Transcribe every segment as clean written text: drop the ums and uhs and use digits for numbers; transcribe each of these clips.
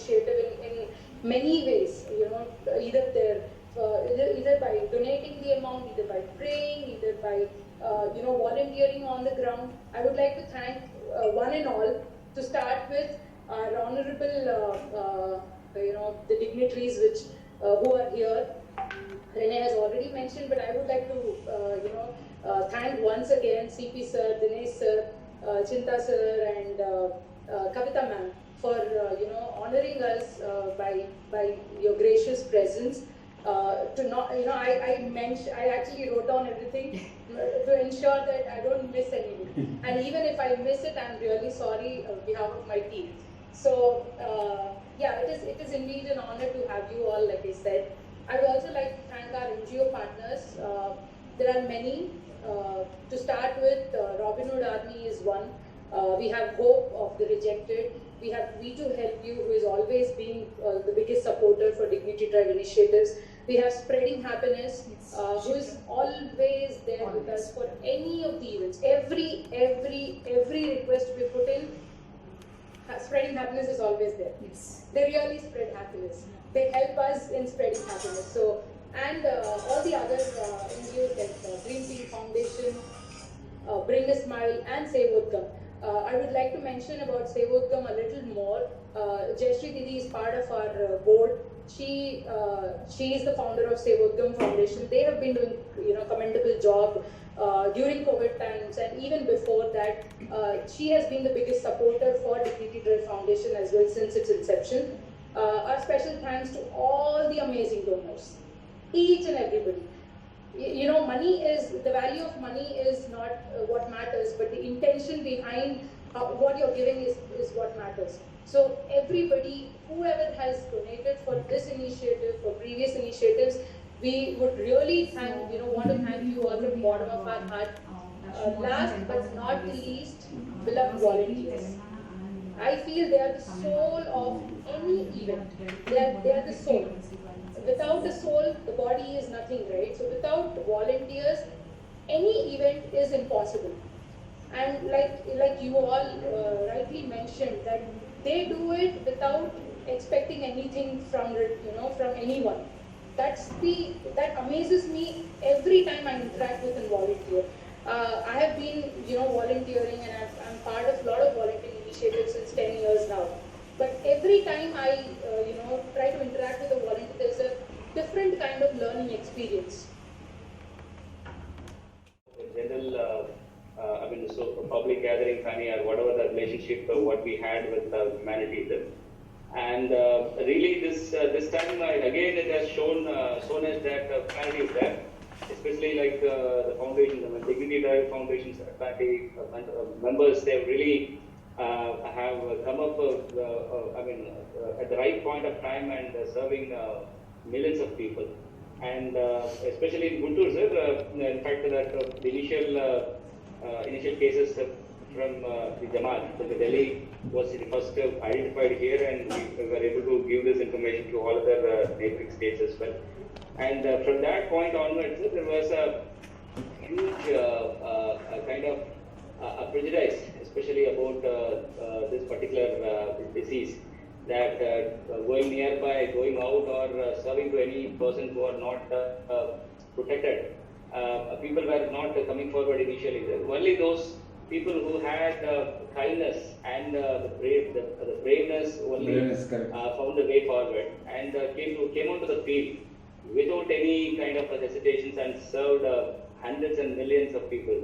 initiative in many ways. Either by donating the amount, either by praying, either by volunteering on the ground. I would like to thank one and all. To start with, our honorable the dignitaries who are here. Renee has already mentioned, but I would like to thank once again CP sir, Dinesh sir, Chinta sir, and Kavita ma'am for honoring us by your gracious presence. I actually wrote down everything to ensure that I don't miss anything. And even if I miss it, I'm really sorry on behalf of my team. So it is indeed an honor to have you all, like I said. I would also like to thank our NGO partners. There are many. To start with, Robin Hood Army is one. We have Hope of the Rejected. We have We Too Help You, who is always being the biggest supporter for Dignity Drive initiatives. We have Spreading Happiness, who is always there with us for any of the events. Every request we put in, Spreading Happiness is always there. Yes. They really spread happiness. They help us in spreading happiness. So, and all the other NGOs like Dream Team Foundation, Bring a Smile, and Save Udgam. I would like to mention about Save Udgam a little more. Jayashree Didi is part of our board. She is the founder of Save Udgam Foundation. They have been doing commendable job during COVID times, and even before that. She has been the biggest supporter for Dignity Drive Foundation as well since its inception. Our special thanks to all the amazing donors, each and everybody. The value of money is not what matters, but the intention behind what you're giving is what matters. So everybody, whoever has donated for this initiative, for previous initiatives, we would really want to thank you all from the bottom of our heart. Last but not the least, beloved volunteers. I feel they are the soul of any event. They are the soul. Without the soul, the body is nothing, right? So without volunteers, any event is impossible. And like you all rightly mentioned, that they do it without expecting anything from anyone. That amazes me every time I interact with a volunteer. I have been volunteering, and I'm part of a lot of volunteering initiatives since 10 years now. But every time I try to interact with a volunteer, there's a different kind of learning experience. In general, so public gathering, Fanny, or whatever the relationship what we had with humanity. And really, this time again it has shown us that humanity is there. Especially like the foundation, the Dignity Drive Foundation's members, they really have come up at the right point of time and serving millions of people. And especially in Guntur, sir, in fact, that the initial cases from the Jamaat, so the Delhi was the first identified here, and we were able to give this information to all other neighboring states as well. And from that point onwards, there was a huge kind of a prejudice, especially about this particular disease, that going nearby, going out, or serving to any person who are not protected, people were not coming forward initially. Only those people who had kindness and the braveness only found the way forward and came onto the field without any kind of hesitations and served hundreds and millions of people.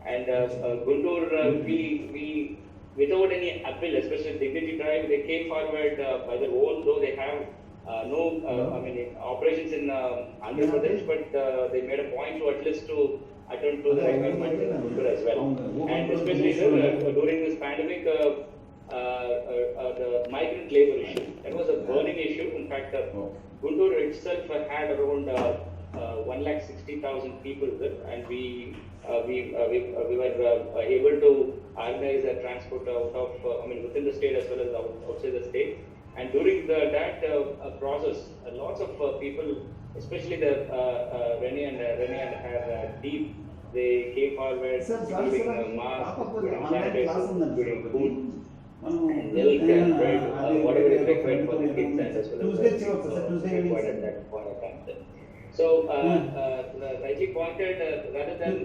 And Guntur, we without any appeal, especially Dignity Drive, they came forward by their own, though they have operations in Andhra Pradesh, but they made a point to at least to attend to the requirement in Guntur as well. And especially during this pandemic, the migrant labor issue, that was a burning issue. In fact, Guntur itself had around 160,000 people there, and we were able to organize a transport out of within the state as well as outside the state. And during that process, lots of people, especially the Rennie and her team, they came forward giving masks, giving sanitizer, giving food. and milk and bread, whatever is required for the kids and as well as required at that point of time. So, Raji pointed, rather than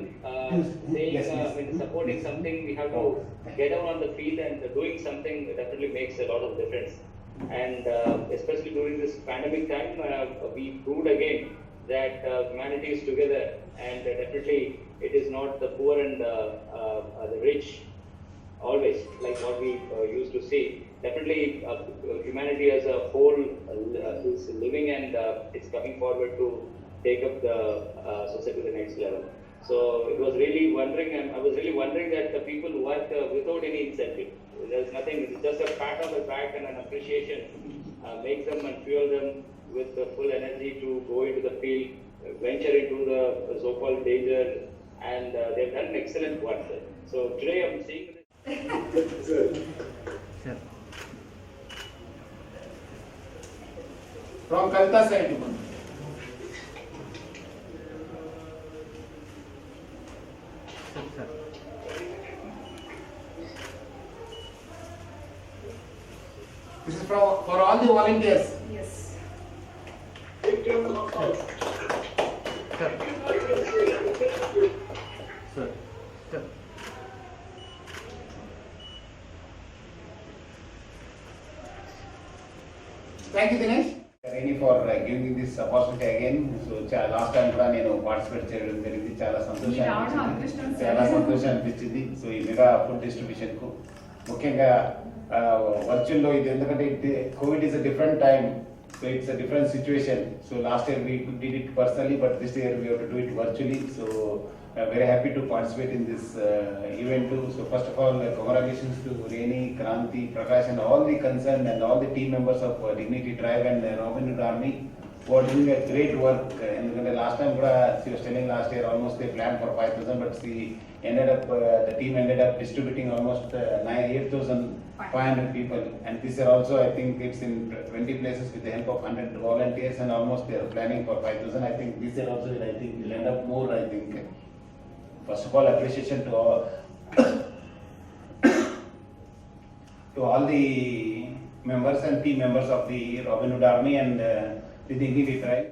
saying, supporting something, we have to get down on the field, and doing something definitely makes a lot of difference. And especially during this pandemic time, we proved again that humanity is together, and definitely it is not the poor and the rich always, like what we used to see. Definitely, humanity as a whole is living, and it's coming forward to take up the society to the next level. So it was really wondering, and I was really wondering that the people work without any incentive. There's nothing, it's just a pat on the back and an appreciation makes them and fuel them with the full energy to go into the field, venture into the so-called danger, and they've done excellent work. So today I'm seeing From Kalta side, this is for all the volunteers. Yes. Thank you, Dinesh. Reni for giving me this opportunity again. So last time కూడా నేను participate చేయడం జరిగింది. చాలా సంతోషం అనిపించింది. So ఈ mega food distribution కు ముఖ్యంగా వర్చువల్ లో ఇది ఎందుకంటే Covid is a different time. So it's a different situation. So last year we did it personally, but this year we have to do it virtually. So very happy to participate in this event too. So first of all, congratulations to Reni, Kranti, Prakash and all the concerned and all the team members of Dignity Tribe and Robin Hood Army who are doing a great work. And last time she was telling last year almost they planned for 5,000, but the team ended up distributing almost 8,500 people. And this year also I think it's in 20 places with the help of 100 volunteers, and almost they are planning for 5,000. I think this year also I think will end up more. I think first of all appreciation to all the members and team members of the Robin Hood Army and the Dignity Tribe.